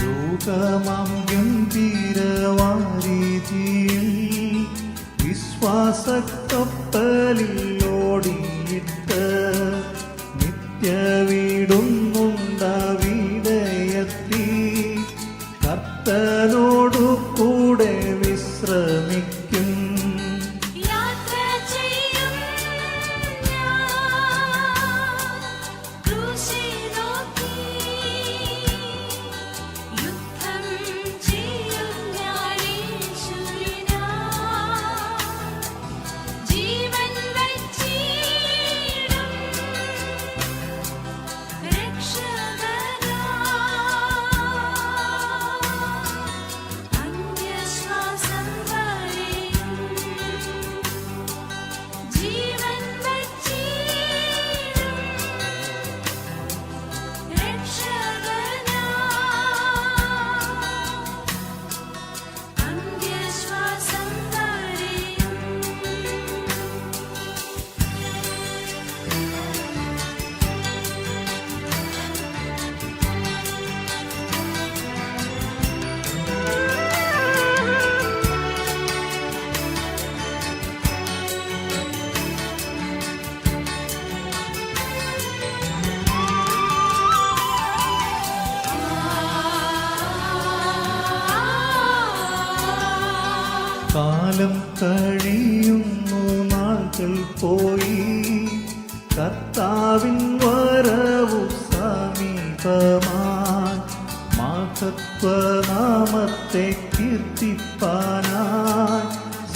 ലോകമാം ഗംഭീരവാരിധിയിൽ വിശ്വാസക്കപ്പലിൽ ഓടിയിട്ട് നിത്യവീടുന്നുണ്ടവിടെയെത്തി കർത്തനോടു കൂടെ വിശ്രമിക്കും. കാലം കഴിയുന്നു, നാളുകൾ പോയി, കർത്താവിൻ വരവു സമീപമായി. മഹത്വനാമത്തെ കീർത്തിപ്പാനായി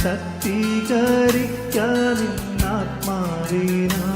ശക്തീകരിക്കാൻ ആത്മാവിനാ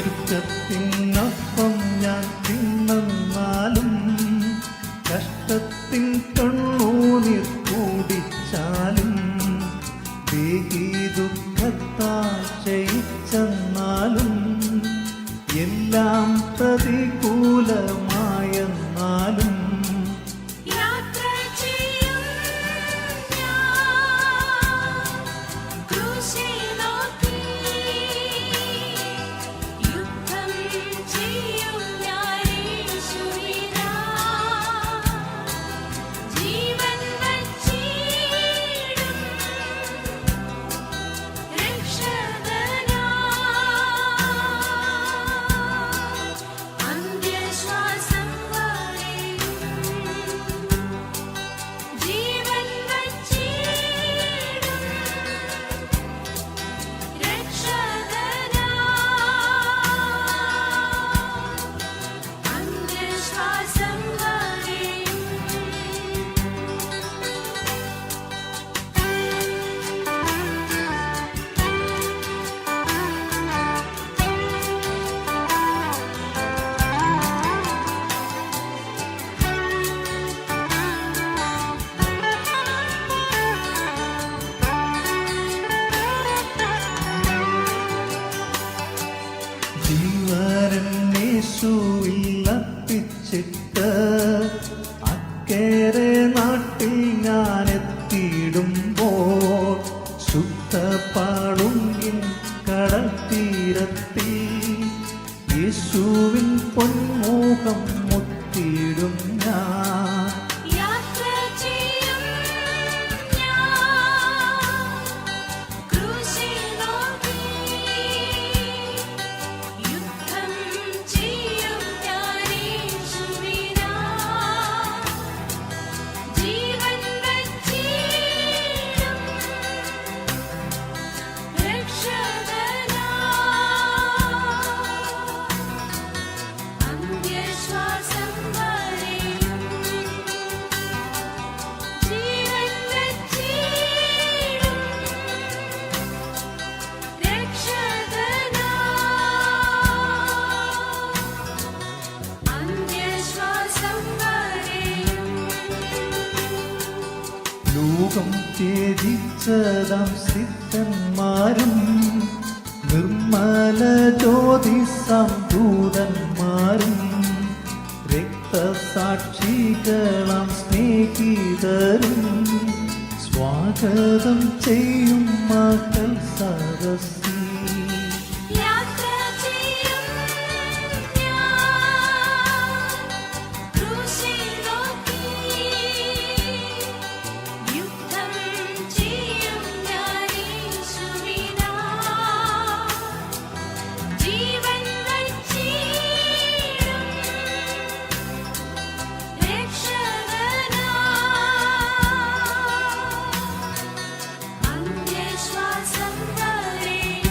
ഞെരുക്കത്തിനൊപ്പം ഞാൻ തിന്നെന്നാലും കഷ്ടത്തിൻ കണ്ണുനീർ കൂടിച്ചാലും ദേഹി ദുഃഖത്താൽ ക്ഷയിച്ചെന്നാലും എല്ലാം പ്രതികൂലമായെന്നാലും യേശുവിലർപ്പിച്ചിട്ട് അക്കേറെ നാട്ടിൽ ഞാൻ എത്തിയിടുമ്പോൾ ശുദ്ധപാളുങ്ങിൻ കടൽ തീരത്തിൽ യേശുവിൻ പൊന്മുഖം മുത്തിയിടും ഞാൻ. ലോകം ത്യജിച്ചതാം സിദ്ധന്മാരും നിർമ്മല ജ്യോതിസാം ദൂതന്മാരും രക്തസാക്ഷികളാം സ്നേഹിതരും സ്വാഗതം ചെയ്യും മകൾ സദസ്സി. ശ്വാസം വരെ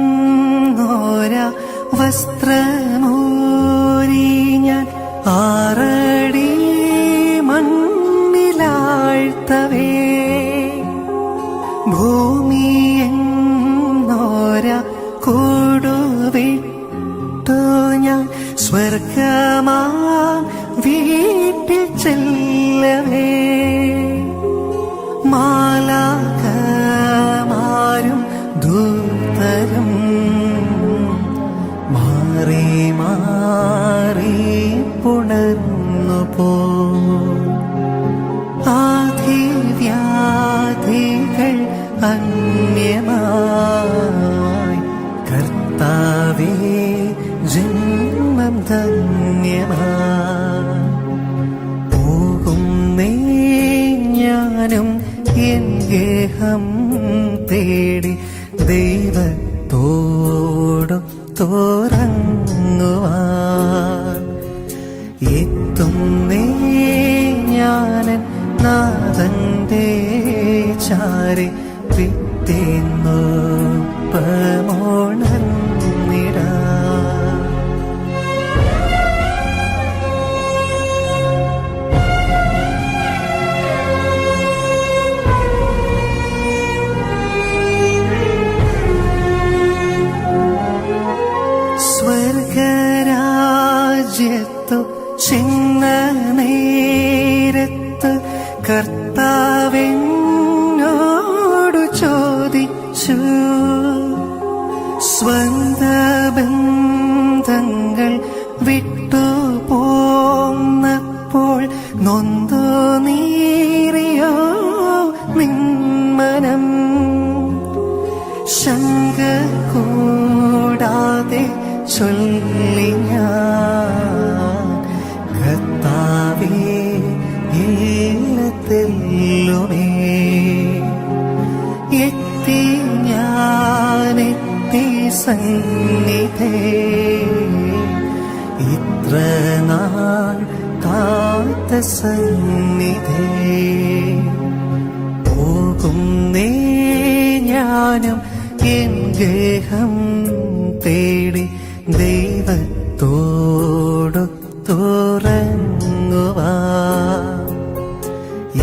ദേഹമെങ്ങോര വസ്ത്രമൂരി ഞാൻ 6 അടി മണ്ണിലാഴ്ത്തവേ ഭൂമിയെങ്ങോര കൂടുവിട്ടു ഞാൻ സ്വർഗമാ വീട്ടിൽ ചെല്ലവേ മാലാഖമാരും ദൂതരും മാറി മാറി പുണർന്നു പോ ആധിവ്യാധികൾ അന്യമായി കർത്താവേ ജന്മം ധന്യമായി പോകുന്നേ ഞാനും എൻ ഗേഹം തേടി ദൈവത്തോടൊത്തുറങ്ങിടാൻ ദൈവത്തോടൊത്തുറങ്ങുവാൻ എത്തുന്നേ ഞാനൻ നാഥന്റെ ചാരി വിട്ടേന്നു പമോണർന്നിടാ. സ്വർഗരാജ്യത്തു ചെന്ന നേരത്ത് കർത്താവെന്നോടു ചോദിച്ചു, സ്വന്ത ബന്ധങ്ങൾ വിട്ടു പോന്നപ്പോൾ നൊന്തു നീറിയോ നിന്മനം? ശങ്ക കൂടാതെ ചൊല്ലി ഞാൻ, കർത്താവേ എല്ലാത്തിലുമേ എത്തി ഞാനെത്തി സന്നിധേ, ഇത്ര നാൾ കാത്ത സന്നിധേ. പോകുന്നേ ഞാനും എൻ ഗേഹം തേടി ദൈവത്തോടൊത്തുറങ്ങുവാൻ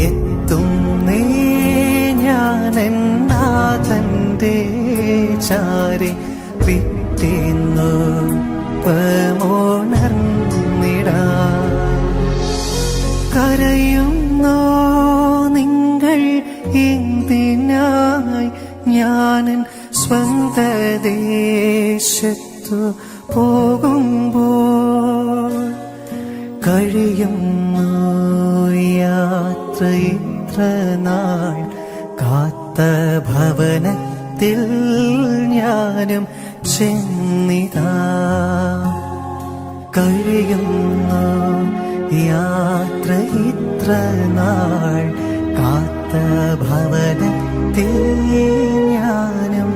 എത്തുന്നേ ഞാനെൻ നാഥന്റെ ചാരി വിട്ടേന്നു പമോണർന്നിടാ. കരയുന്നോ നിങ്ങൾ എന്തിനായി? ഞാനൻ സ്വന്ത ദേശത്തു പോകുമ്പോൾ കഴിയുന്നു യാത്ര ഇത്ര നാൾ കാത്ത ഭവനത്തിൽ ഞാനും ചെന്നിതാ. കഴിയുന്നു യാത്ര ഇത്ര നാൾ കാത്ത ഭവനത്തിൽ ഞാനും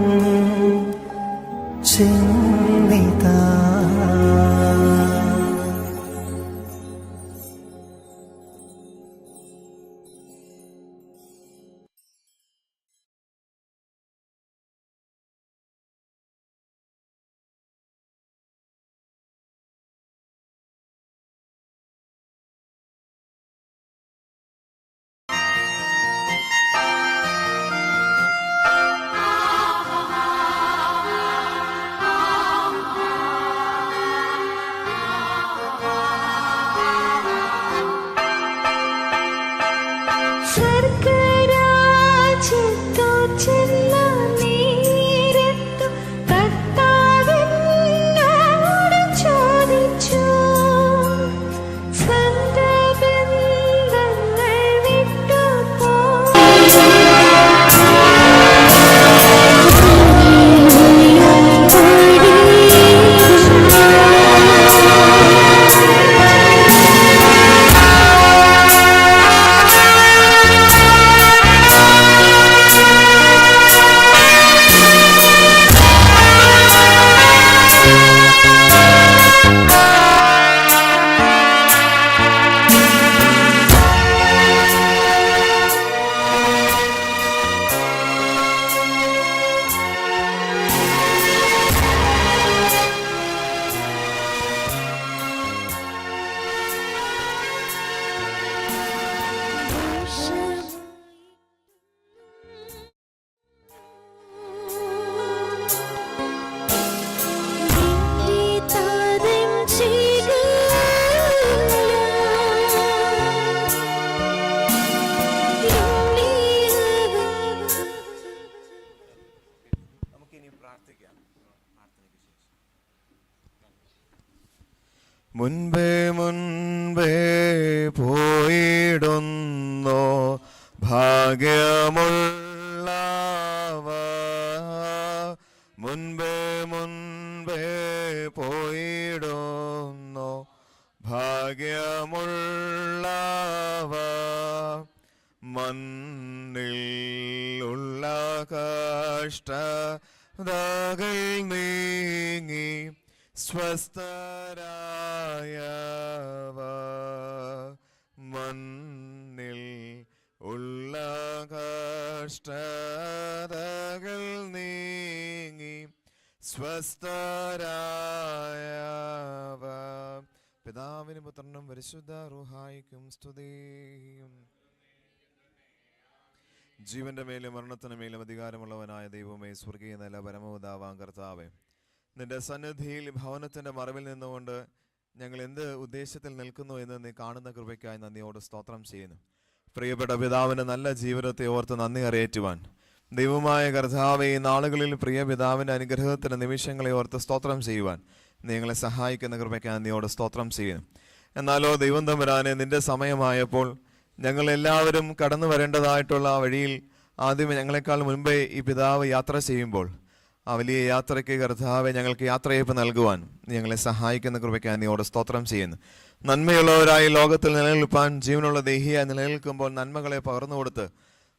ചെന്നിതാ. മുൻപേ മുൻപേ പോയിടുന്നു ഭാഗ്യമുള്ളവ, മുൻപേ മുൻപേ പോയിടുന്നു ഭാഗ്യമുള്ളവ, മണ്ണിൽ ഉള്ള കഷ്ട ദാഹങ്ങൾ നീങ്ങി സ്വസ്ഥരായവ മണ്ണിൽ ഉള്ള കഷ്ടതകൾ നീങ്ങി സ്വസ്ഥരായവ. പിതാവിനും പുത്രനും പരിശുദ്ധ റൂഹായിക്കും സ്തുതിയും. ജീവന്റെ മേലും മരണത്തിന് മേലും അധികാരമുള്ളവനായ ദൈവമേ, സ്വർഗീയ നില പരമപിതാവാം കർത്താവേ, നിന്റെ സന്നിധിയിൽ ഭവനത്തിന്റെ മറവിൽ നിന്നുകൊണ്ട് ഞങ്ങൾ എന്ത് ഉദ്ദേശത്തിൽ നിൽക്കുന്നു എന്ന് നീ കാണുന്ന കൃപയ്ക്കായി നന്ദിയോട് സ്തോത്രം ചെയ്യുന്നു. പ്രിയപ്പെട്ട പിതാവിന്റെ നല്ല ജീവിതത്തെ ഓർത്ത് നന്ദി അറിയിക്കുവാൻ ദൈവമായ കർത്താവേ, ഈ നാളുകളിൽ പ്രിയ പിതാവിന്റെ അനുഗ്രഹത്തിന്റെ നിമിഷങ്ങളെ ഓർത്ത് സ്തോത്രം ചെയ്യുവാൻ നിങ്ങളെ സഹായിക്കുന്ന കൃപയ്ക്കായി നന്ദിയോട് സ്തോത്രം ചെയ്യുന്നു. എന്നാലോ ദൈവം തമ്പുരാനെ, നിന്റെ സമയമായപ്പോൾ ഞങ്ങൾ എല്ലാവരും കടന്നു വരേണ്ടതായിട്ടുള്ള ആ വഴിയിൽ ആദ്യമേ ഞങ്ങളെക്കാൾ മുൻപേ ഈ പിതാവ് യാത്ര ചെയ്യുമ്പോൾ ആ വലിയ യാത്രയ്ക്ക് കർത്താവെ ഞങ്ങൾക്ക് യാത്രയപ്പ് നൽകുവാൻ ഞങ്ങളെ സഹായിക്കുന്ന കൃപയ്ക്കായി നീയോട് സ്തോത്രം ചെയ്യുന്നു. നന്മയുള്ളവരായി ലോകത്തിൽ നിലനിൽപ്പാൻ ജീവനുള്ള ദേഹിയായി നിലനിൽക്കുമ്പോൾ നന്മകളെ പകർന്നു കൊടുത്ത്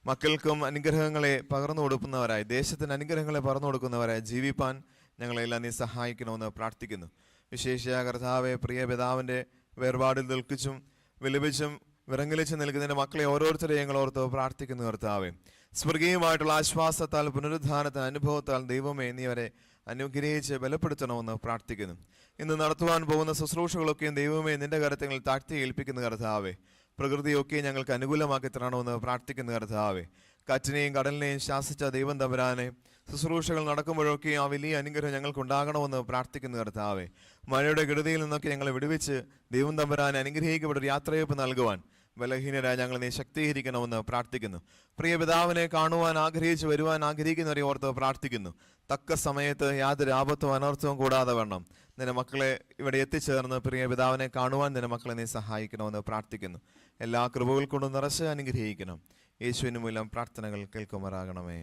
മക്കൾക്കും അനുഗ്രഹങ്ങളെ പകർന്നു കൊടുക്കുന്നവരായി, ദേശത്തിന് അനുഗ്രഹങ്ങളെ പകർന്നു കൊടുക്കുന്നവരായി ജീവിപ്പാൻ ഞങ്ങളെല്ലാം നീ സഹായിക്കണമെന്ന് പ്രാർത്ഥിക്കുന്നു. വിശേഷ കർത്താവെ, പ്രിയ പിതാവിൻ്റെ വേർപാടിൽ നിൽക്കിച്ചും വിലപിച്ചും വിറങ്ങലിച്ച് നിൽക്കുന്നതിൻ്റെ മക്കളെ ഓരോരുത്തരെയും ഞങ്ങൾ ഓർത്ത് പ്രാർത്ഥിക്കുന്നു. കർത്താവെ, സ്വർഗീയമായിട്ടുള്ള ആശ്വാസത്താൽ പുനരുദ്ധാനത്തിന് അനുഭവത്താൽ ദൈവമേ നീ അവരെ അനുഗ്രഹിച്ച് ബലപ്പെടുത്തണമെന്ന് പ്രാർത്ഥിക്കുന്നു. ഇന്ന് നടത്തുവാൻ പോകുന്ന ശുശ്രൂഷകളൊക്കെയും ദൈവമേ നിന്റെ കരത്തിൽ താഴ്ത്തി ഏൽപ്പിക്കുന്ന കർത്താവെ, പ്രകൃതിയൊക്കെ ഞങ്ങൾക്ക് അനുകൂലമാക്കി തരണമെന്ന് പ്രാർത്ഥിക്കുന്ന കർത്താവെ, കാറ്റിനെയും കടലിനെയും ശാസിച്ച ദൈവം തമ്പുരാനെ, ശുശ്രൂഷകൾ നടക്കുമ്പോഴൊക്കെ ആ വലിയ അനുഗ്രഹം ഞങ്ങൾക്ക് ഉണ്ടാകണമെന്ന് പ്രാർത്ഥിക്കുന്ന കർത്താവെ, മഴയുടെ കെടുതിയിൽ നിന്നൊക്കെ ഞങ്ങളെ വിടുവിച്ച് ദൈവം തമ്പുരാനെ അനുഗ്രഹിക്കപ്പെട്ട ഒരു യാത്രയപ്പ് നൽകുവാൻ ബലഹീനരായ ഞങ്ങൾ നീ ശക്തീകരിക്കണമെന്ന് പ്രാർത്ഥിക്കുന്നു. പ്രിയ പിതാവിനെ കാണുവാൻ ആഗ്രഹിച്ച് വരുവാൻ ആഗ്രഹിക്കുന്നവരെ ഓർത്ത് പ്രാർത്ഥിക്കുന്നു. തക്ക സമയത്ത് യാതൊരു ആപത്തും അനർത്ഥവും കൂടാതെ വേണം നിന്റെ മക്കളെ ഇവിടെ എത്തിച്ചേർന്ന് പ്രിയ പിതാവിനെ കാണുവാൻ നിന്റെ മക്കളെ നീ സഹായിക്കണമെന്ന് പ്രാർത്ഥിക്കുന്നു. എല്ലാ കൃപകൾ കൊണ്ടും നിറച്ച് അനുഗ്രഹിക്കണം. യേശുവിന് മൂലം പ്രാർത്ഥനകൾ കേൾക്കുമാറാകണമേ.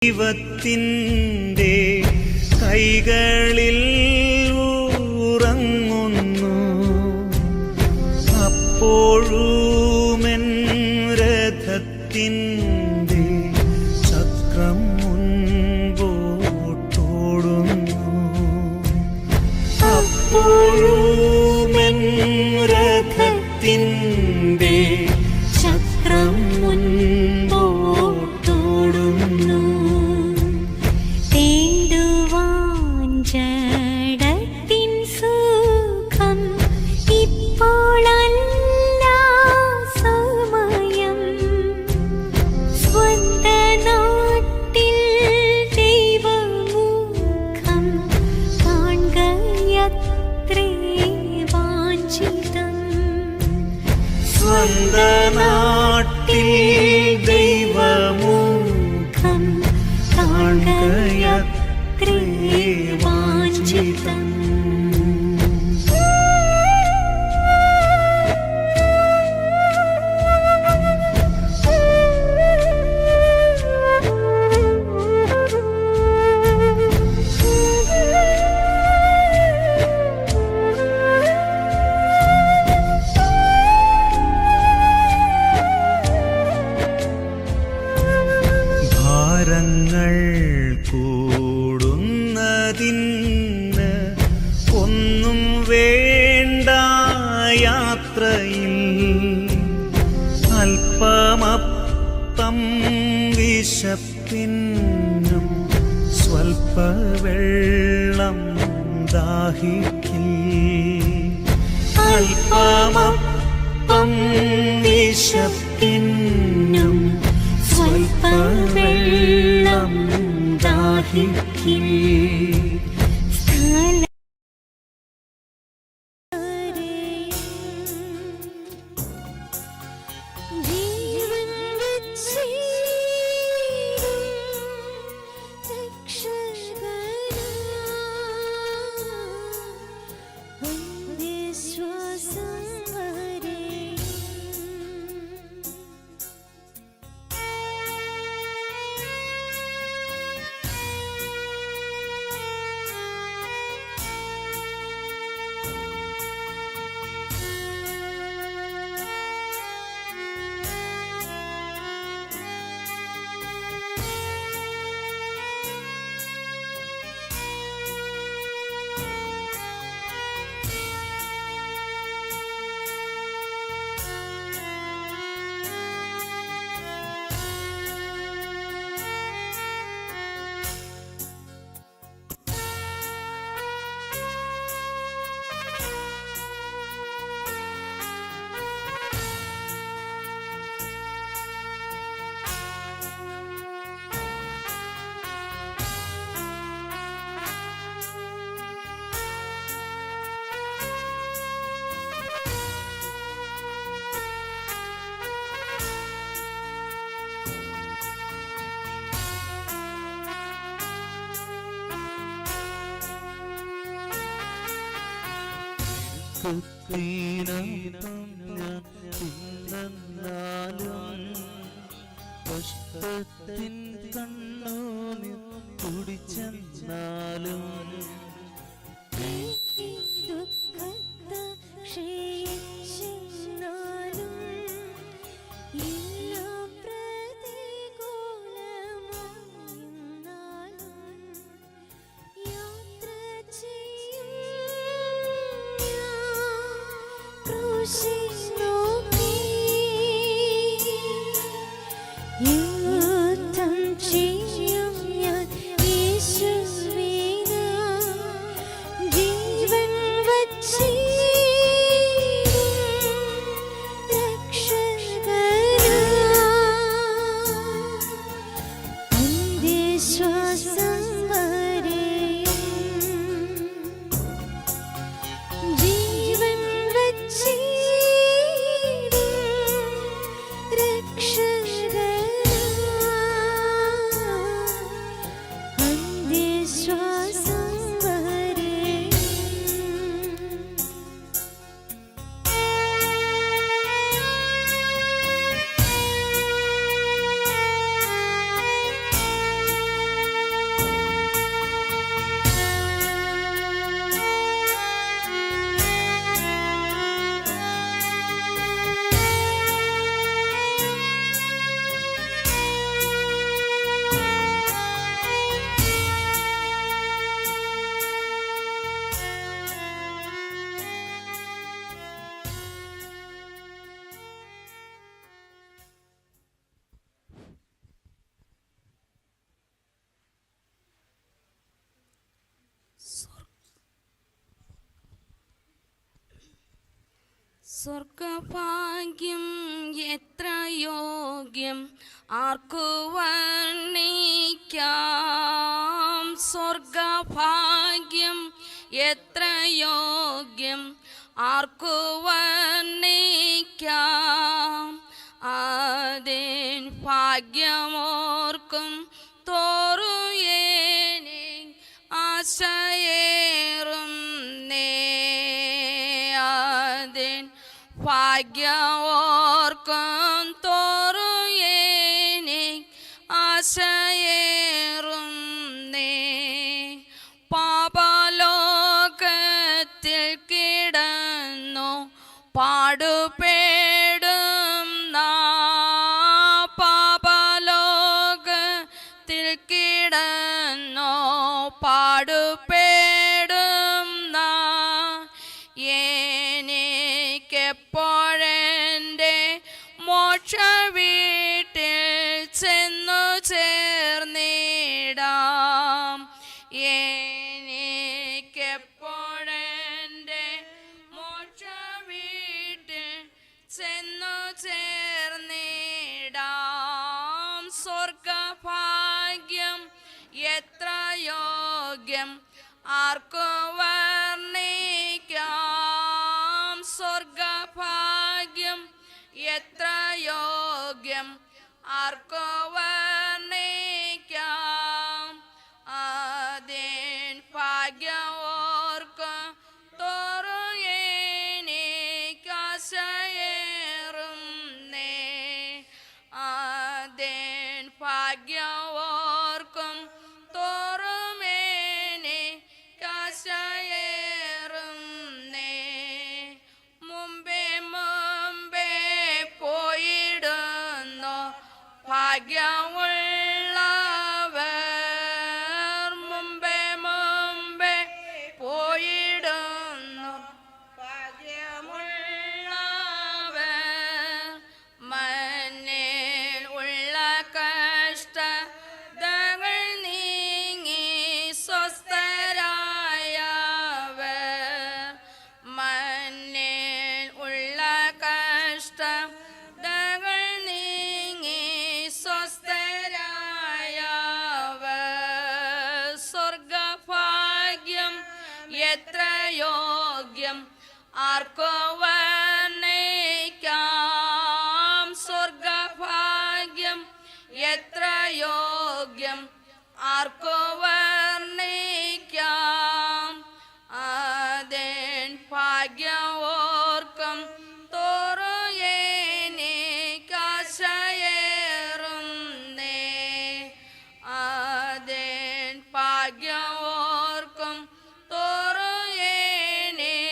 ദൈവത്തിൻ്റെ കൈകളിൽ ഉറങ്ങുന്നു, അപ്പോഴുമെൻ രഥത്തിൻ്റെ ചക്രം മുൻപോട്ടോടുന്നു, അപ്പോഴുമെൻ രഥത്തിൻ്റെ ചക്രം മുൻപോട്ടോടുന്നു. തേടുവാൻ ഭാരങ്ങൾ കൂടുന്നതിന് ഒന്നും വേണ്ട യാത്രയിൽ അല്പമപ്പം വിശപ്പിനും സ്വൽപ്പ വെള്ളം ദാഹിക്കിൽ അല്പമപ്പം വിശപ്പിനും സ്വൽപ്പ വെള്ളം ദാഹിക്കിൽ കഷ്ടത്തിൻ കണ്ണൂനിൽ കുടിച്ചെന്നാലും സ്വർഗഭാഗ്യം എത്ര യോഗ്യം ആർക്കു വർണ്ണിക്കാം. സ്വർഗഭാഗ്യം എത്ര യോഗ്യം ആർക്കു വർണ്ണിക്കാം. അതിൻ ഭാഗ്യമോർക്കും തോറുയേനെ ആശയേറും ഭാഗ്യമോർക്കും തോറുയേനെ ആശയേറും പാപലോകത്തിൽ കിടന്നു പാടുപേടും പാപലോകത്തിൽ പാടുപേടുന്ന എനിക്കെപ്പോഴെൻ്റെ മോക്ഷ വീട്ടിൽ ചെന്നു ചേർന്നിടാം. എനിക്കെപ്പോഴെൻ്റെ മോക്ഷ വീട്ടിൽ ചെന്നു ചേർന്നിടാം. സ്വർഗഭാഗ്യം എത്ര യോഗ്യം ആർക്കു വർണ്ണിക്കാം. സ്വർഗഭാഗ്യം എത്ര യോഗ്യം ആർക്കു വർണ്ണിക്കാം. അതിൻ ഭാഗ്യം ഓർക്കും തോറും എനിക്കാശയേറുന്നേ. അതിൻ ഭാഗ്യം ഓർക്കും തോറും എനിക്കാശയേറുന്നേ. മുമ്പേ മുമ്പേ പോയിടുന്നു ഭാഗ്യമുള്ളവർ. മുമ്പേ മുമ്പേ പോയിടുന്നു ഭാഗ്യമുള്ളവർ. മണ്ണിൽ ഉള്ള കഷ്ടതകൾ നീങ്ങി സ്വസ്ഥരായവർ. മണ്ണിൽ ഉള്ള കഷ്ടതകൾ നീങ്ങി സ്വസ്ഥരായവർ. സ്വർഗഭാഗ്യം എത്ര യോഗ്യം ആർക്കു വർണ്ണിക്കാം. സ്വർഗഭാഗ്യം എത്ര യോഗ്യം ആർക്കു വർണ്ണിക്കാം. അതിൻ ഭാഗ്യം ഓർക്കും തോറും എനിക്കാശയേറുന്നേ. അതിൻ ഭാഗ്യം ഓർക്കും തോറും എനിക്കാശയേറുന്നേ.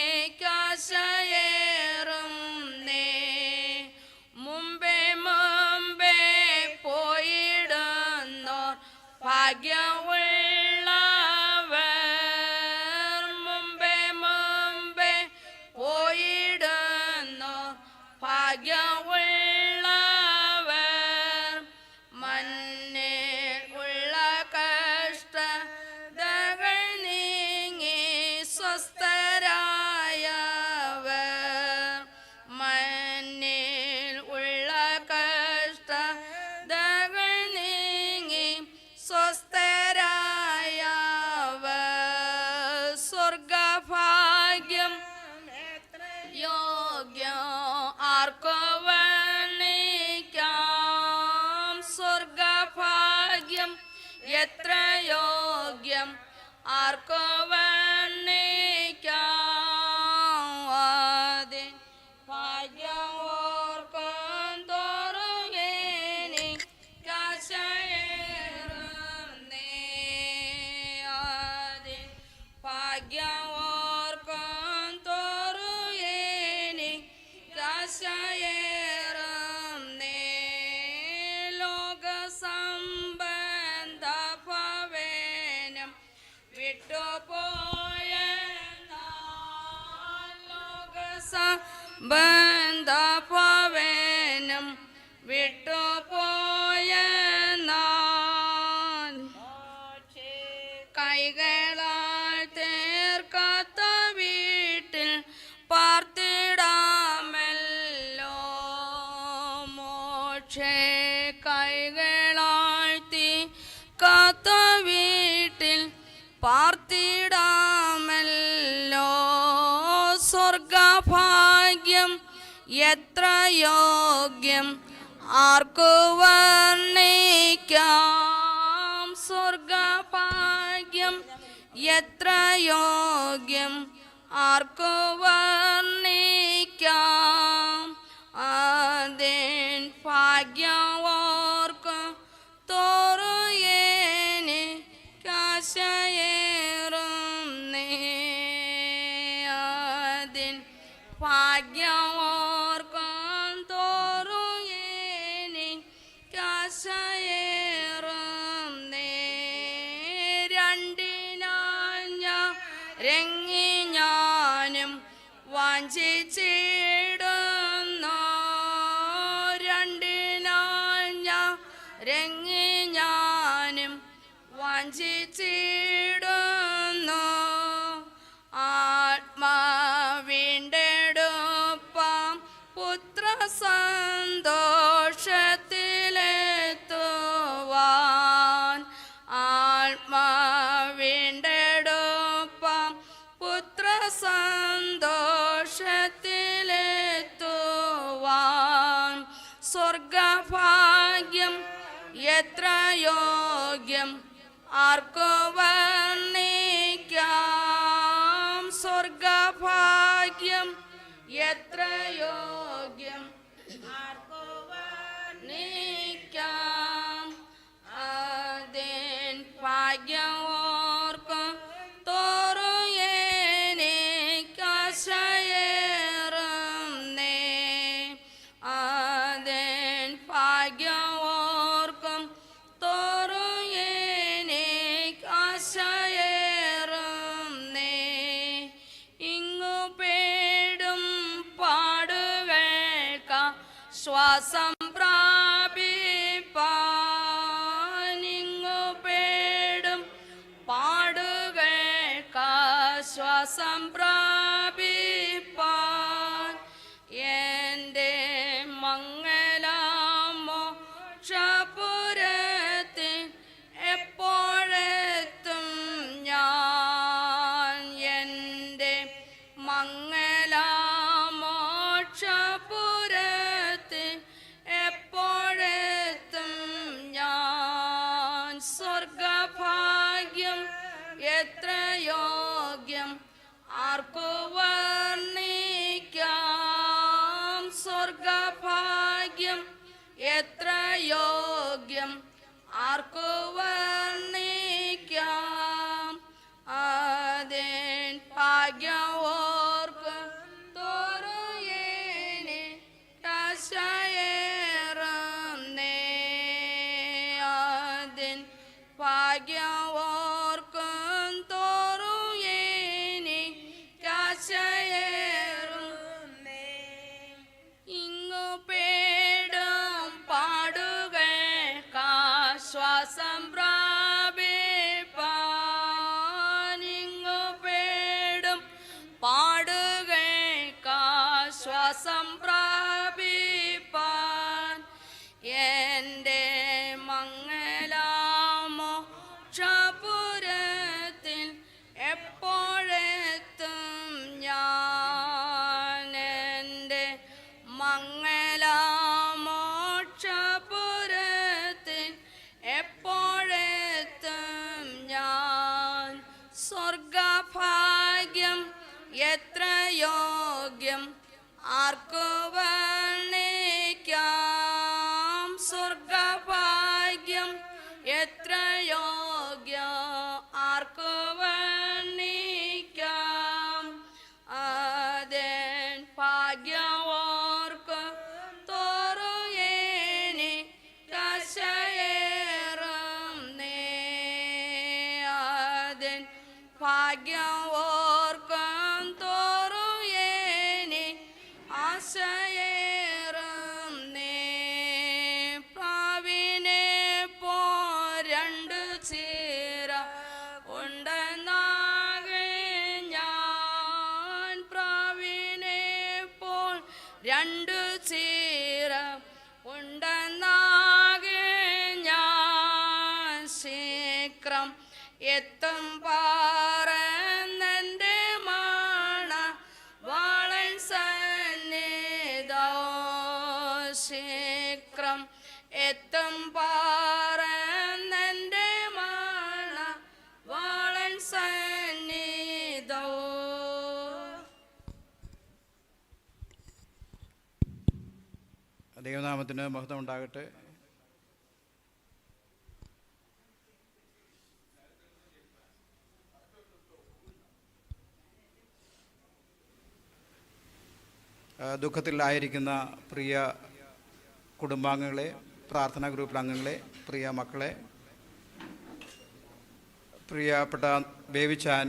മുമ്പേ മുമ്പേ പോയിടുന്നോർ ഭാഗ്യമുള്ളവർ. മുമ്പേ മുമ്പേ പോയിടുന്നോർ ഭാഗ്യമുള്ളവർ. മണ്ണിൽ ഉള്ള കഷ്ടതകൾ നീങ്ങി സ്വസ്ഥരായവർ. മണ്ണിൽ ഉള്ള കഷ്ടതകൾ നീങ്ങി സ്വസ്ഥരായവർ. സ്വർഗഭാഗ്യം യോഗ്യം ആർക്കു വർണ്ണിക്കാം. സ്വർഗഭാഗ്യം എത്ര യോഗ്യം ആർക്കു വർണ്ണിക്കാം. അതിൻ ഭാഗ്യം ഓർക്കും തോറും എനിക്കാശയേറുന്നേ. അതിൻ ഭാഗ്യം ഓർക്കും തോറും എനിക്കാശയേറുന്നേ. ലോകസംബന്ധ ഭവനം വിട്ടുപോയ ലോകസംബന്ധ ഭവനം വിട്ടുപോയ കൈകളാൽ തീർക്കാത്ത വീട്ടിൽ പാർത്തിടാമല്ലോ. മോക്ഷേ കൈകളാൽ തീർക്കാത്ത വീട്ടിൽ പാർത്തിടാമല്ലോ. സ്വർഗഭാഗ്യം എത്ര യോഗ്യം ആർക്കു വർണ്ണിക്കാം. സ്വർഗഭാഗ്യം എത്ര യോഗ്യം ആർക്കു വർണ്ണിക്കാം. അതിൻ ഭാഗ്യം ഓർക്കും തോറും എനിക്കാശയേറുന്നേ. അതിൻ ഭാഗ്യം ഓർക്കും തോറും എനിക്കാശയേറുന്നേ. രണ്ടിന രങ്ങി ഞാനും വാഞ്ചിച്ചിടുന്നു. രണ്ടിനാൾ ഞാൻ രങ്ങി ഞാനും വാഞ്ചിച്ചിടുന്നു. ആത്മാവിണ്ടെടുപ്പാം പുത്ര സന്തോഷത്തിലെത്തുവാൻ. ആത്മാവിണ്ടെടുപ്പാം പുത്ര സന്തോഷത്തിലെത്തുവാൻ. സ്വർഗഭാഗ്യം എത്ര യോഗ്യം ആർക്കു വർണ്ണിക്കാം. സ്വർഗഭാഗ്യം എത്ര യോഗ്യം ആർക്കു വർണ്ണിക്കാം. അതിൻ ഭാഗ്യം ഓർക്കും തോറും എനിക്കാശയേറുന്നേ. അതിൻ ഭാഗ്യം ഓർക്കും തോറും എനിക്കാശയേറുന്നേ. ഇങ്ങു പേടും പാടുകൾക്ക ശ്വാസം പ്രാപിപ്പാൻ. ഇങ്ങു പേടും പാടുകൾക്ക ശ്വാസം പ്രാപിപ്പാൻ. എൻ്റെ മംഗളമോക്ഷപുരത്തിൽ എപ്പോഴെത്തും ഞാൻ. എൻ്റെ മംഗളമോക്ഷപുരത്തിൽ എപ്പോഴെത്തും ഞാൻ. സ്വർഗഭാഗ്യം എത്ര യോഗ്യം ആർക്കു വർണ്ണിക്കാം. സ്വർഗഭാഗ്യം എത്ര യോഗ്യം ആർക്കു വർണ്ണിക്കാം. അതിൻ ഭാഗ്യം ഓർക്കും തോറും എനിക്കാശയേറുന്നേ. അതിൻ ഭാഗ്യം ഓർക്കും തോറും എനിക്കാശയേറുന്നേ. ഇങ്ങു പേടും പാടുകൾക്കാശ്വാസം പ്രാപിപ്പാൻ. ഇങ്ങു പേടും പാടുകൾക്കാശ്വാസം പ്രാപിപ്പാൻ. എൻ്റെ മംഗളമോക്ഷപുരത്തിൽ എപ്പോഴെത്തും ഞാൻ. എൻ്റെ മംഗളമോക്ഷപുരത്തിൽ എപ്പോഴെത്തും ഞാൻ. സ്വർഗഭാഗ്യം എത്ര യോഗ്യം ആർക്കു വർണ്ണിക്കാം. സ്വർഗഭാഗ്യം എത്ര യോഗ്യം ആർക്കു വർണ്ണിക്കാം. അതിൻ ഭാഗ്യം ഓർക്കും തോറും എനിക്കാശയേറുന്നേ. അതിൻ ഭാഗ്യം ഓർക്കും തോറും എനിക്കാശയേറുന്നേ. പ്രാവിനെ പോ രണ്ടു ചീര ഉണ്ടെന്നാകെ ഞാൻ. പ്രാവിനെ പോൽ രണ്ടു ചീര ഉണ്ടെന്നാകെ ഞാൻ. ശീഘ്രം എത്തും പാറന്നെൻ്റെ മണ വാളൻ സന്നിധോ. ശീഘ്രം എത്തും പാറന്നെൻ്റെ മണ വാളൻ സന്നിധോ. ദൈവനാമത്തിന് മഹത്വം ഉണ്ടാകട്ടെ. ദുഃഖത്തിലായിരിക്കുന്ന പ്രിയ കുടുംബാംഗങ്ങളെ, പ്രാർത്ഥനാ ഗ്രൂപ്പിലെ അംഗങ്ങളെ, പ്രിയ മക്കളെ, പ്രിയപ്പെട്ട ബേബിച്ചാൻ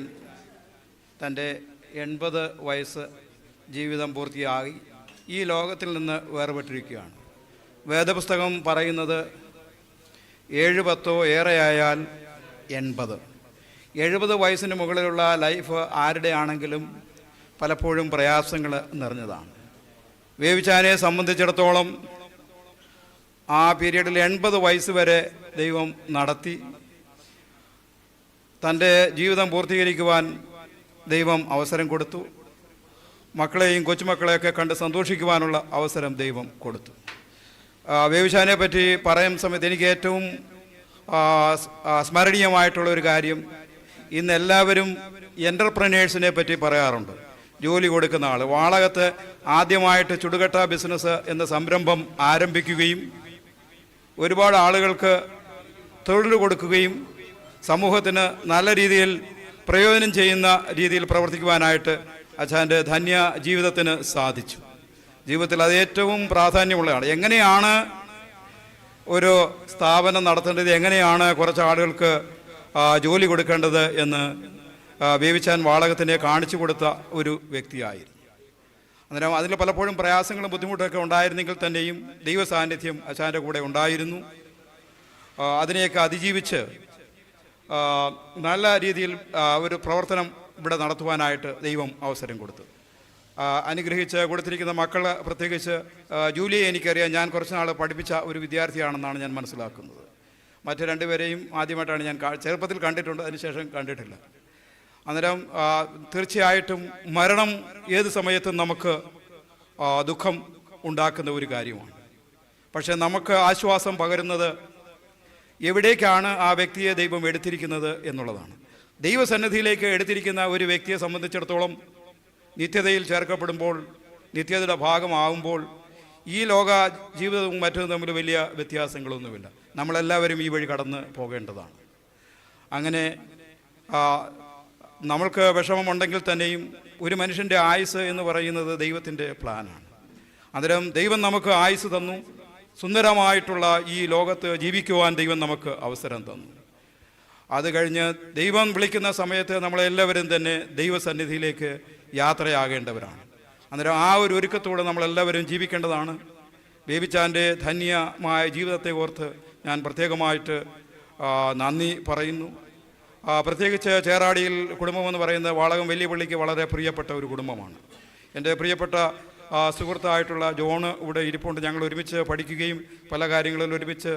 തൻ്റെ 80 വയസ്സ് ജീവിതം പൂർത്തിയായി ഈ ലോകത്തിൽ നിന്ന് വേർപെട്ടിരിക്കുകയാണ്. വേദപുസ്തകം പറയുന്നത് 70 ഏറെയായാൽ 80. 70 വയസ്സിന് മുകളിലുള്ള ലൈഫ് ആരുടെ ആണെങ്കിലും പലപ്പോഴും പ്രയാസങ്ങൾ നിറഞ്ഞതാണ്. വേവിച്ചാനെ സംബന്ധിച്ചിടത്തോളം ആ പീരീഡിൽ 80 വയസ്സ് വരെ ദൈവം നടത്തി. തൻ്റെ ജീവിതം പൂർത്തീകരിക്കുവാൻ ദൈവം അവസരം കൊടുത്തു. മക്കളെയും കൊച്ചുമക്കളെയൊക്കെ കണ്ട് സന്തോഷിക്കുവാനുള്ള അവസരം ദൈവം കൊടുത്തു. വേവിച്ചാനെ പറ്റി പറയുന്ന സമയത്ത് എനിക്ക് ഏറ്റവും സ്മരണീയമായിട്ടുള്ള ഒരു കാര്യം, ഇന്ന് എല്ലാവരും എൻ്റർപ്രനേഴ്സിനെ പറ്റി പറയാറുണ്ട്. ജോലി കൊടുക്കുന്ന ആൾ. വാളകത്ത് ആദ്യമായിട്ട് ചുടുകട്ട ബിസിനസ് എന്ന സംരംഭം ആരംഭിക്കുകയും ഒരുപാട് ആളുകൾക്ക് തൊഴിൽ കൊടുക്കുകയും സമൂഹത്തിന് നല്ല രീതിയിൽ പ്രയോജനം ചെയ്യുന്ന രീതിയിൽ പ്രവർത്തിക്കുവാനായിട്ട് അച്ഛൻ്റെ ധന്യ ജീവിതത്തിന് സാധിച്ചു. ജീവിതത്തിൽ അത് ഏറ്റവും പ്രാധാന്യമുള്ളതാണ്. എങ്ങനെയാണ് ഒരു സ്ഥാപനം നടത്തേണ്ടത്, എങ്ങനെയാണ് കുറച്ച് ആളുകൾക്ക് ജോലി കൊടുക്കേണ്ടത് എന്ന് വേവിച്ചാൻ വാളകത്തിനെ കാണിച്ചു കൊടുത്ത ഒരു വ്യക്തിയായിരുന്നു. അന്നേരം അതിൽ പലപ്പോഴും പ്രയാസങ്ങളും ബുദ്ധിമുട്ടൊക്കെ ഉണ്ടായിരുന്നെങ്കിൽ തന്നെയും ദൈവ സാന്നിധ്യം അച്ഛൻ്റെ കൂടെ ഉണ്ടായിരുന്നു. അതിനെയൊക്കെ അതിജീവിച്ച് നല്ല രീതിയിൽ ഒരു പ്രവർത്തനം ഇവിടെ നടത്തുവാനായിട്ട് ദൈവം അവസരം കൊടുത്തു. അനുഗ്രഹിച്ച് കൊടുത്തിരിക്കുന്ന മക്കൾ, പ്രത്യേകിച്ച് ജൂലിയെ എനിക്കറിയാം. ഞാൻ കുറച്ച് നാൾ പഠിപ്പിച്ച ഒരു വിദ്യാർത്ഥിയാണെന്നാണ് ഞാൻ മനസ്സിലാക്കുന്നത്. മറ്റ് രണ്ടുപേരെയും ആദ്യമായിട്ടാണ് ഞാൻ ചെറുപ്പത്തിൽ കണ്ടിട്ടുണ്ട്, അതിനുശേഷം കണ്ടിട്ടില്ല. അന്നേരം തീർച്ചയായിട്ടും മരണം ഏത് സമയത്തും നമുക്ക് ദുഃഖം ഉണ്ടാക്കുന്ന ഒരു കാര്യമാണ്. പക്ഷേ നമുക്ക് ആശ്വാസം പകരുന്നത് എവിടേക്കാണ് ആ വ്യക്തിയെ ദൈവം എടുത്തിരിക്കുന്നത് എന്നുള്ളതാണ്. ദൈവസന്നിധിയിലേക്ക് എടുത്തിരിക്കുന്ന ഒരു വ്യക്തിയെ സംബന്ധിച്ചിടത്തോളം നിത്യതയിൽ ചേർക്കപ്പെടുമ്പോൾ, നിത്യതയുടെ ഭാഗമാകുമ്പോൾ ഈ ലോക ജീവിതവും മറ്റൊന്നും തമ്മിൽ വലിയ വ്യത്യാസങ്ങളൊന്നുമില്ല. നമ്മളെല്ലാവരും ഈ വഴി കടന്ന് പോകേണ്ടതാണ്. അങ്ങനെ നമ്മൾക്ക് വിഷമമുണ്ടെങ്കിൽ തന്നെയും ഒരു മനുഷ്യൻ്റെ ആയുസ് എന്ന് പറയുന്നത് ദൈവത്തിൻ്റെ പ്ലാനാണ്. അന്നേരം ദൈവം നമുക്ക് ആയുസ് തന്നു. സുന്ദരമായിട്ടുള്ള ഈ ലോകത്ത് ജീവിക്കുവാൻ ദൈവം നമുക്ക് അവസരം തന്നു. അത് കഴിഞ്ഞ് ദൈവം വിളിക്കുന്ന സമയത്ത് നമ്മളെല്ലാവരും തന്നെ ദൈവസന്നിധിയിലേക്ക് യാത്രയാകേണ്ടവരാണ്. അന്നേരം ആ ഒരു ഒരുക്കത്തോടെ നമ്മളെല്ലാവരും ജീവിക്കേണ്ടതാണ്. ബേബിച്ചാൻ്റെ ധന്യമായ ജീവിതത്തെ ഓർത്ത് ഞാൻ പ്രത്യേകമായിട്ട് നന്ദി പറയുന്നു. പ്രത്യേകിച്ച് ചേറാടിയിൽ കുടുംബമെന്ന് പറയുന്നത് വാളകം വലിയ പള്ളിക്ക് വളരെ പ്രിയപ്പെട്ട ഒരു കുടുംബമാണ്. എൻ്റെ പ്രിയപ്പെട്ട സുഹൃത്തായിട്ടുള്ള ജോണ് ഇവിടെ ഇരിപ്പുണ്ട്. ഞങ്ങൾ ഒരുമിച്ച് പഠിക്കുകയും പല കാര്യങ്ങളിൽ ഒരുമിച്ച്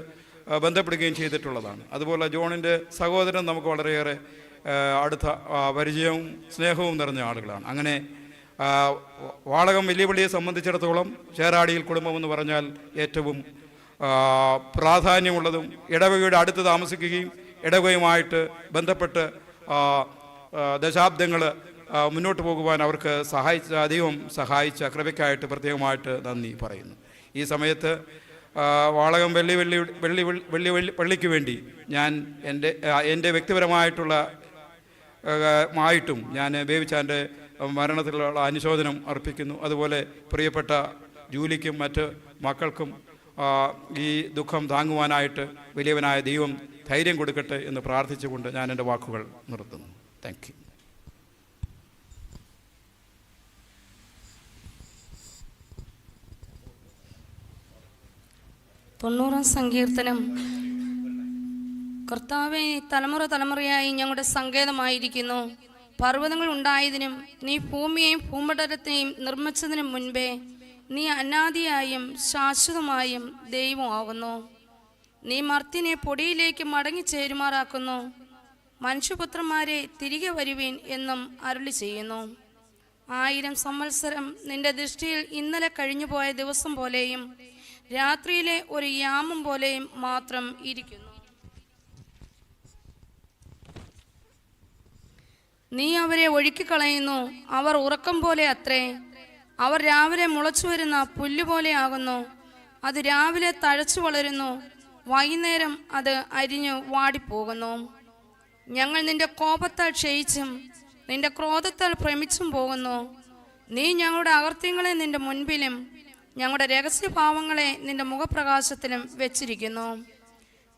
ബന്ധപ്പെടുകയും ചെയ്തിട്ടുള്ളതാണ്. അതുപോലെ ജോണിൻ്റെ സഹോദരൻ നമുക്ക് വളരെയേറെ അടുത്ത പരിചയവും സ്നേഹവും നിറഞ്ഞ ആളുകളാണ്. അങ്ങനെ വാളകം വലിയ പള്ളിയെ സംബന്ധിച്ചിടത്തോളം ചേറാടിയിൽ കുടുംബമെന്ന് പറഞ്ഞാൽ ഏറ്റവും പ്രാധാന്യമുള്ളതും ഇടവകയുടെ അടുത്ത് താമസിക്കുകയും ഇടവകയുമായിട്ട് ബന്ധപ്പെട്ട് ദശാബ്ദങ്ങൾ മുന്നോട്ട് പോകുവാൻ അവർക്ക് ദൈവം സഹായിച്ച കൃപയ്ക്കായിട്ട് പ്രത്യേകമായിട്ട് നന്ദി പറയുന്നു. ഈ സമയത്ത് വാളകം പള്ളിക്ക് വേണ്ടി ഞാൻ എൻ്റെ വ്യക്തിപരമായിട്ടുള്ള മായിട്ടും ഞാൻ ബേബിച്ചാൻ്റെ മരണത്തിലുള്ള അനുശോചനം അർപ്പിക്കുന്നു. അതുപോലെ പ്രിയപ്പെട്ട ജൂലിക്കും മറ്റ് മക്കൾക്കും ഈ ദുഃഖം താങ്ങുവാനായിട്ട് വലിയവനായ ദൈവം ധൈര്യം കൊടുക്കട്ടെ എന്ന് പ്രാർത്ഥിച്ചുകൊണ്ട് ഞാൻ എൻ്റെ വാക്കുകൾ നിർത്തുന്നു. Thank you. തൊണ്ണൂറാം സങ്കീർത്തനം. കർത്താവേ, തലമുറ തലമുറയായി ഞങ്ങളുടെ സങ്കേതമായിരിക്കുന്നു. പർവ്വതങ്ങൾ ഉണ്ടായതിനും നീ ഭൂമിയെയും ഭൂമണ്ഡലത്തെയും നിർമ്മിച്ചതിനും മുൻപേ നീ അനാദിയായും ശാശ്വതമായും ദൈവമാകുന്നു. നീ മർത്യനെ പൊടിയിലേക്ക് മടങ്ങിച്ചേരുമാറാക്കുന്നു. മനുഷ്യപുത്രന്മാരെ തിരികെ വരുവീൻ എന്നും അരുളി ചെയ്യുന്നു. 1000 സംവത്സരം നിന്റെ ദൃഷ്ടിയിൽ ഇന്നലെ കഴിഞ്ഞുപോയ ദിവസം പോലെയും രാത്രിയിലെ ഒരു യാമം പോലെയും മാത്രം ഇരിക്കുന്നു. നീ അവരെ ഒഴുക്കിക്കളയുന്നു. അവർ ഉറക്കം പോലെ അത്രേ. അവർ രാവിലെ മുളച്ചു വരുന്ന പുല്ലുപോലെ ആകുന്നു. അത് രാവിലെ തഴച്ചു വളരുന്നു, വൈകുന്നേരം അത് അരിഞ്ഞു വാടിപ്പോകുന്നു. ഞങ്ങൾ നിന്റെ കോപത്താൽ ക്ഷയിച്ചും നിന്റെ ക്രോധത്താൽ ഭ്രമിച്ചും പോകുന്നു. നീ ഞങ്ങളുടെ അകൃത്യങ്ങളെ നിന്റെ മുൻപിലും ഞങ്ങളുടെ രഹസ്യഭാവങ്ങളെ നിന്റെ മുഖപ്രകാശത്തിലും വെച്ചിരിക്കുന്നു.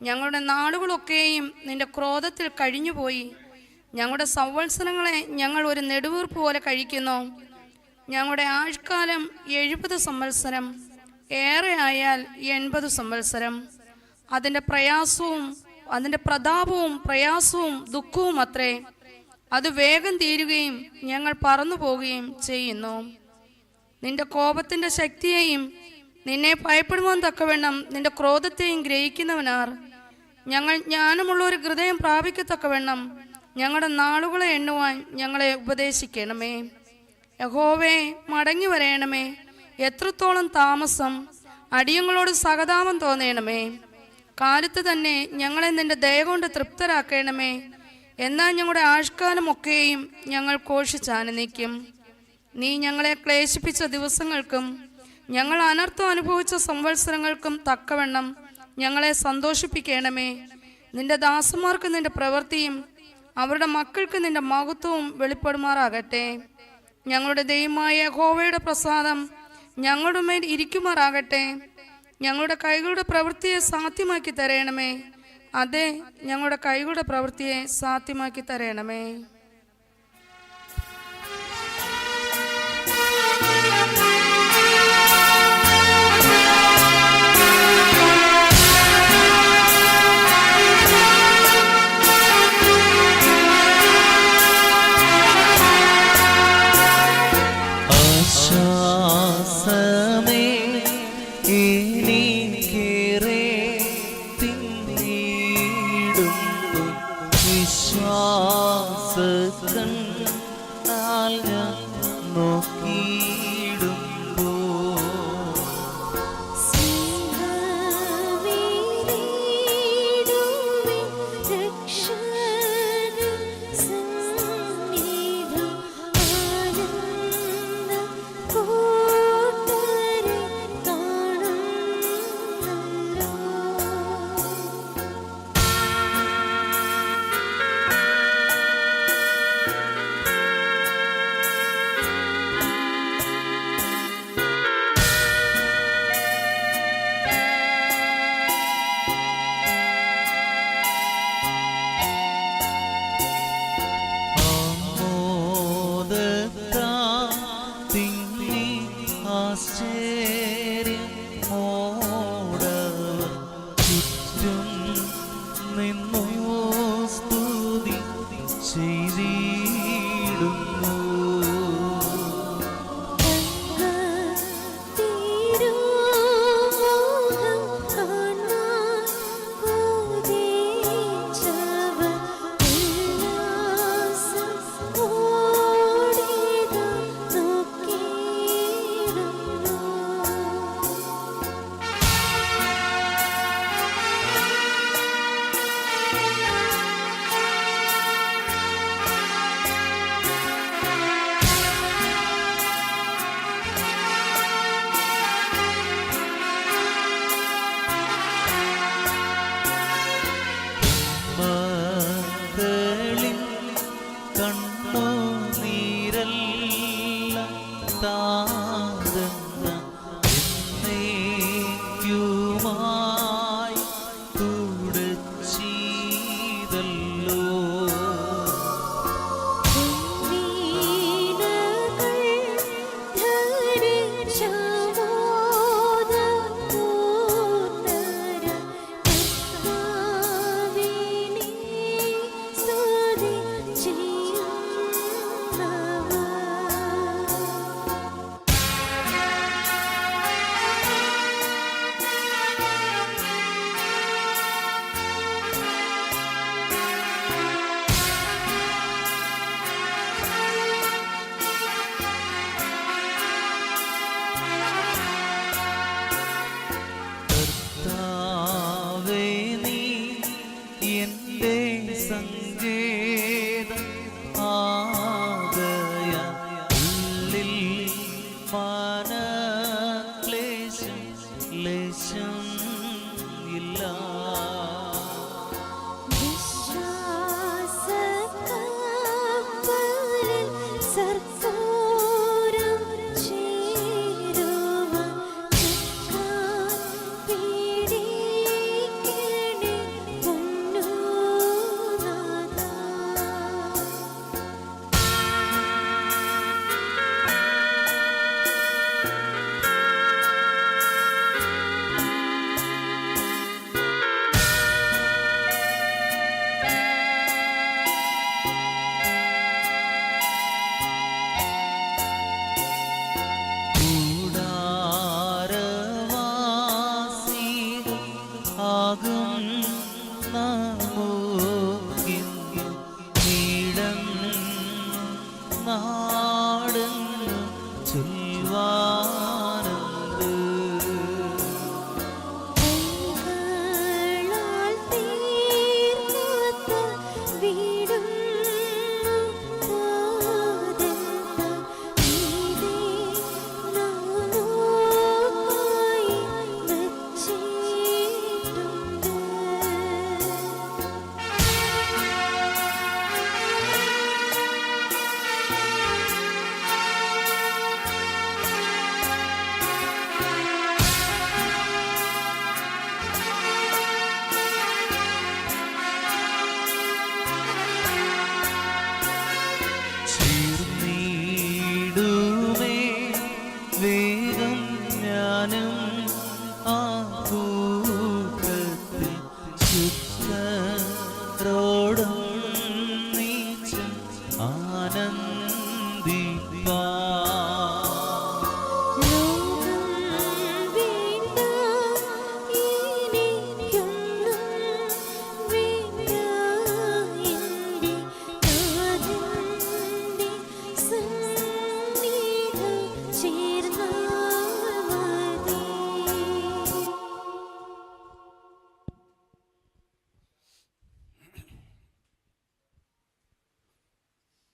ഞങ്ങളുടെ നാളുകളൊക്കെയും നിന്റെ ക്രോധത്തിൽ കഴിഞ്ഞുപോയി. ഞങ്ങളുടെ സംവത്സരങ്ങളെ ഞങ്ങൾ ഒരു നെടുവീർപ്പ് പോലെ കഴിക്കുന്നു. ഞങ്ങളുടെ ആഴ്കാലം 70 സംവത്സരം, ഏറെ ആയാൽ 80 സംവത്സരം. അതിൻ്റെ പ്രയാസവും അതിൻ്റെ പ്രതാപവും പ്രയാസവും ദുഃഖവും അത്രേ. അത് വേഗം തീരുകയും ഞങ്ങൾ പറന്നു പോവുകയും ചെയ്യുന്നു. നിന്റെ കോപത്തിൻ്റെ ശക്തിയെയും നിന്നെ ഭയപ്പെടുവാൻ തക്കവണ്ണം നിന്റെ ക്രോധത്തെയും ഗ്രഹിക്കുന്നവനാർ. ഞങ്ങൾ ജ്ഞാനമുള്ള ഒരു ഹൃദയം പ്രാപിക്കത്തക്കവണ്ണം ഞങ്ങളുടെ നാളുകളെ എണ്ണുവാൻ ഞങ്ങളെ ഉപദേശിക്കണമേ. യഹോവേ, മടങ്ങി വരയണമേ. എത്രത്തോളം താമസം! അടിയങ്ങളോട് സഹതാപം തോന്നണമേ. കാലത്ത് തന്നെ ഞങ്ങളെ നിന്റെ ദയ കൊണ്ട് തൃപ്തരാക്കണമേ. എന്നാൽ ഞങ്ങളുടെ ആഴ്കാലമൊക്കെയും ഞങ്ങൾ ഘോഷിച്ചാനന്ദിക്കും. നീ ഞങ്ങളെ ക്ലേശിപ്പിച്ച ദിവസങ്ങൾക്കും ഞങ്ങൾ അനർത്ഥം അനുഭവിച്ച സംവത്സരങ്ങൾക്കും തക്കവണ്ണം ഞങ്ങളെ സന്തോഷിപ്പിക്കണമേ. നിന്റെ ദാസന്മാർക്ക് നിന്റെ പ്രവൃത്തിയും അവരുടെ മക്കൾക്ക് നിന്റെ മഹത്വവും വെളിപ്പെടുമാറാകട്ടെ. ഞങ്ങളുടെ ദൈവമായ യഹോവയുടെ പ്രസാദം ഞങ്ങളുടെ മേൽ ഇരിക്കുമാറാകട്ടെ. ഞങ്ങളുടെ കൈകളുടെ പ്രവൃത്തിയെ സാധ്യമാക്കി തരണമേ. അതെ, ഞങ്ങളുടെ കൈകളുടെ പ്രവൃത്തിയെ സാധ്യമാക്കി തരണമേ. ആശ്വാസമേ എനിക്കേറെ തിങ്ങിടുന്നു. വിശ്വാസക്കണ്ണാൽ ഞാൻ നോക്കിയിടുമ്പോ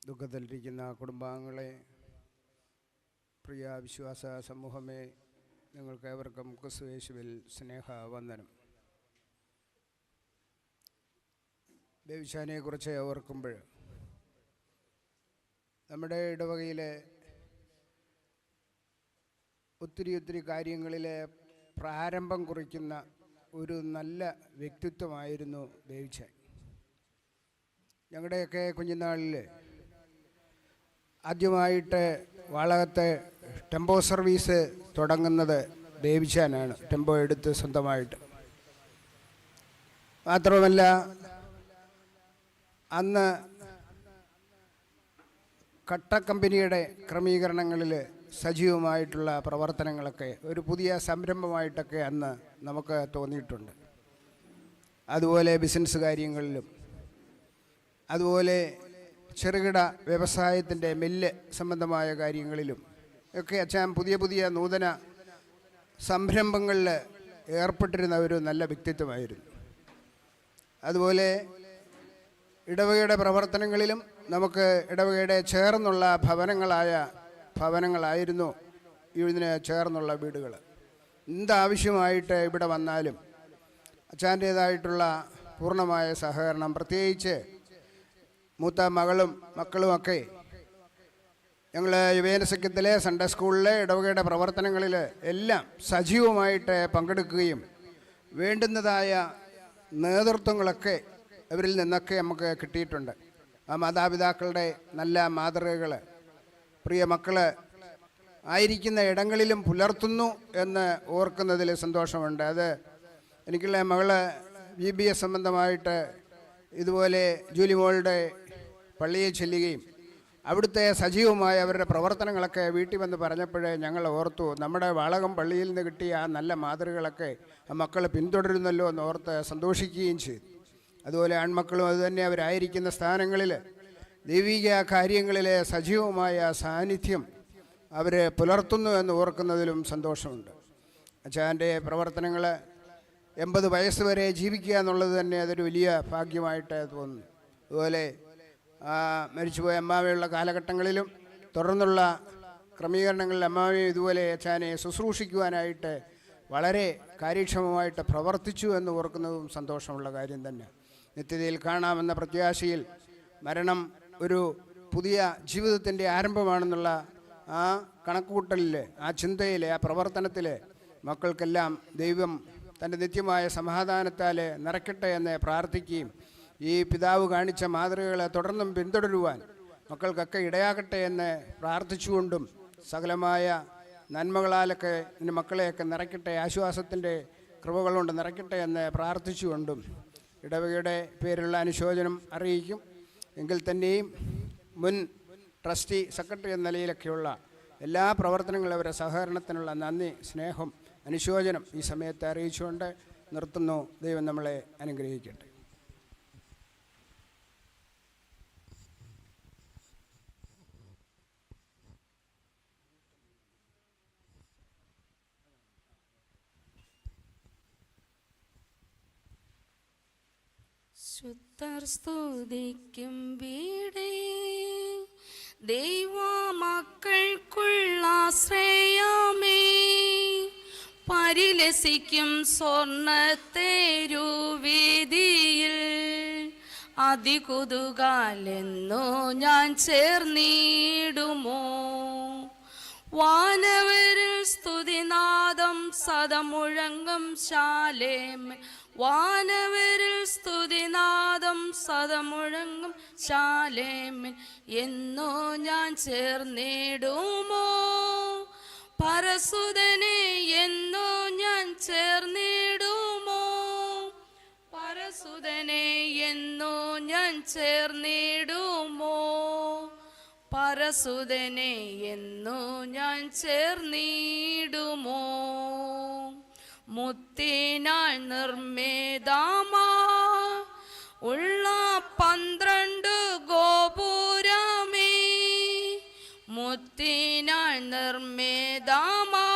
ദുഃഖത്തിലിരിക്കുന്ന കുടുംബാംഗങ്ങളെ, പ്രിയ വിശ്വാസ സമൂഹമേ, നിങ്ങൾക്ക് ഏവർക്കും ക്രിസ്തുയേശുവിൽ സ്നേഹവന്ദനം. ബേബിച്ചാനെക്കുറിച്ച് ഓർക്കുമ്പോൾ നമ്മുടെ ഇടവകയിലെ ഒത്തിരി കാര്യങ്ങളിലെ പ്രാരംഭം കുറിക്കുന്ന ഒരു നല്ല വ്യക്തിത്വമായിരുന്നു ബേബിച്ചാൻ. ഞങ്ങളുടെയൊക്കെ കുഞ്ഞുനാളിൽ ആദ്യമായിട്ട് വാളകത്തെ ടെമ്പോ സർവീസ് തുടങ്ങുന്നത് ബേബിച്ചാനാണ്, ടെമ്പോ എടുത്ത് സ്വന്തമായിട്ട്. മാത്രമല്ല, അന്ന് കട്ട കമ്പനിയുടെ ക്രമീകരണങ്ങളിൽ സജീവമായിട്ടുള്ള പ്രവർത്തനങ്ങളൊക്കെ ഒരു പുതിയ സംരംഭമായിട്ടൊക്കെ അന്ന് നമുക്ക് തോന്നിയിട്ടുണ്ട്. അതുപോലെ ബിസിനസ് കാര്യങ്ങളിലും, അതുപോലെ ചെറുകിട വ്യവസായത്തിൻ്റെ മില്ല് സംബന്ധമായ കാര്യങ്ങളിലും ഒക്കെ അച്ഛൻ പുതിയ നൂതന സംരംഭങ്ങളിൽ ഏർപ്പെട്ടിരുന്ന ഒരു നല്ല വ്യക്തിത്വമായിരുന്നു. അതുപോലെ ഇടവകയുടെ പ്രവർത്തനങ്ങളിലും നമുക്ക് ഇടവകയുടെ ചേർന്നുള്ള ഭവനങ്ങളായിരുന്നു ഇതിന് ചേർന്നുള്ള വീടുകൾ. എന്താവശ്യമായിട്ട് ഇവിടെ വന്നാലും അച്ഛൻ്റേതായിട്ടുള്ള പൂർണ്ണമായ സഹകരണം, പ്രത്യേകിച്ച് മൂത്ത മക്കളുമൊക്കെ ഞങ്ങൾ യുവേനസഖ്യത്തിലെ സൺഡേ സ്കൂളിലെ ഇടവകയുടെ പ്രവർത്തനങ്ങളിൽ എല്ലാം സജീവമായിട്ട് പങ്കെടുക്കുകയും വേണ്ടുന്നതായ നേതൃത്വങ്ങളൊക്കെ അവരിൽ നിന്നൊക്കെ നമുക്ക് കിട്ടിയിട്ടുണ്ട്. ആ മാതാപിതാക്കളുടെ നല്ല മാതൃകകൾ പ്രിയ മക്കൾ ആയിരിക്കുന്ന ഇടങ്ങളിലും പുലർത്തുന്നു എന്ന് ഓർക്കുന്നതിൽ സന്തോഷമുണ്ട്. അത് എനിക്കുള്ള മകള് VBS സംബന്ധമായിട്ട് ഇതുപോലെ ജൂലിമോളുടെ പള്ളിയിൽ ചെല്ലുകയും അവിടുത്തെ സജീവമായ അവരുടെ പ്രവർത്തനങ്ങളൊക്കെ വീട്ടിൽ വന്ന് പറഞ്ഞപ്പോഴേ ഞങ്ങൾ ഓർത്തു, നമ്മുടെ വാളകം പള്ളിയിൽ നിന്ന് കിട്ടിയ ആ നല്ല മാതൃകകളൊക്കെ ആ മക്കൾ പിന്തുടരുന്നല്ലോ എന്ന് ഓർത്ത് സന്തോഷിക്കുകയും ചെയ്തു. അതുപോലെ ആൺമക്കളും അതുതന്നെ അവരായിരിക്കുന്ന സ്ഥാനങ്ങളിൽ ദൈവിക കാര്യങ്ങളിലെ സജീവമായ സാന്നിധ്യം അവർ പുലർത്തുന്നു എന്ന് ഓർക്കുന്നതിലും സന്തോഷമുണ്ട്. അച്ഛൻ്റെ പ്രവർത്തനങ്ങൾ 80 വയസ്സ് വരെ ജീവിക്കുക എന്നുള്ളത് തന്നെ അതൊരു വലിയ ഭാഗ്യമായിട്ട് തോന്നുന്നു. അതുപോലെ മരിച്ചുപോയ അമ്മാവയുള്ള കാലഘട്ടങ്ങളിലും തുടർന്നുള്ള ക്രമീകരണങ്ങളിൽ അമ്മാവയും ഇതുപോലെ അച്ഛനെ ശുശ്രൂഷിക്കുവാനായിട്ട് വളരെ കാര്യക്ഷമമായിട്ട് പ്രവർത്തിച്ചു എന്ന് ഓർക്കുന്നതും സന്തോഷമുള്ള കാര്യം തന്നെ. നിത്യതയിൽ കാണാമെന്ന പ്രത്യാശയിൽ മരണം ഒരു പുതിയ ജീവിതത്തിൻ്റെ ആരംഭമാണെന്നുള്ള ആ കണക്കുകൂട്ടലിൽ, ആ ചിന്തയിൽ, ആ പ്രവർത്തനത്തിൽ മക്കൾക്കെല്ലാം ദൈവം തൻ്റെ നിത്യമായ സമാധാനത്താൽ നിറയ്ക്കട്ടെ എന്ന് പ്രാർത്ഥിക്കുകയും ഈ പിതാവ് കാണിച്ച മാതൃകകളെ തുടർന്നും പിന്തുടരുവാൻ മക്കൾക്കൊക്കെ ഇടയാകട്ടെ എന്ന് പ്രാർത്ഥിച്ചുകൊണ്ടും സകലമായ നന്മകളാലൊക്കെ മക്കളെയൊക്കെ നിറയ്ക്കട്ടെ, ആശ്വാസത്തിൻ്റെ കൃപകൾ കൊണ്ട് നിറയ്ക്കട്ടെ എന്ന് പ്രാർത്ഥിച്ചുകൊണ്ടും ഇടവകയുടെ പേരിലുള്ള അനുശോചനം അറിയിക്കും. എങ്കിൽ തന്നെയും മുൻ ട്രസ്റ്റി സെക്രട്ടറി എന്ന നിലയിലൊക്കെയുള്ള എല്ലാ പ്രവർത്തനങ്ങളും അവരുടെ സഹകരണത്തിനുള്ള നന്ദി, സ്നേഹം, അനുശോചനം ഈ സമയത്ത് അറിയിച്ചുകൊണ്ട് നിർത്തുന്നു. ദൈവം നമ്മളെ അനുഗ്രഹിക്കട്ടെ. ശുദ്ധർ സ്തുതിക്കും വീടേ, ദൈവമക്കൾക്കുള്ള ആശ്രയമേ, പരിലസിക്കും സ്വർണ്ണത്തേരുവേദിയിൽ അതികുതുകാലെന്നു ഞാൻ ചേർന്നിടുമോ. വാനവരിൽ സ്തുതിനാദം സദമുഴങ്ങും ശാലേമേൽ, വാനവരിൽ സ്തുതിനാദം സദമുഴങ്ങും ശാലേമേൽ എന്നോ ഞാൻ ചേർന്നിടുമോ. പരസുതനെ എന്നോ ഞാൻ ചേർന്നിടുമോ, പരസുതനെ എന്നോ ഞാൻ ചേർന്നിടുമോ, പരസുതനെ എന്നോ ഞാൻ ചേർന്നിടുമോ. മുത്തിനാൽ നിർമ്മേദാമാ ഉള്ള 12 ഗോപുരമേ, മുത്തിനാൽ നിർമ്മേദാമാ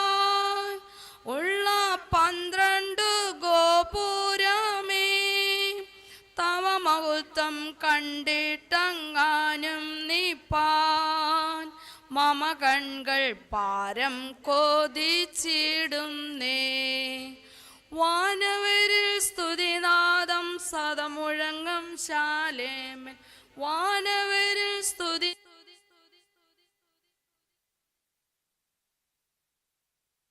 ഉള്ള 12 ഗോപുരമേ, തവ മഹത്വം കണ്ടിട്ടങ്ങാനും നീ മമ കൺകൾ പാരം കൊതിച്ചിടുന്നേ. വാനവരിൽ സ്തുതിനാദം സദമുഴങ്ങും ശാലേമേൽ, വാനവരിൽ സ്തുതി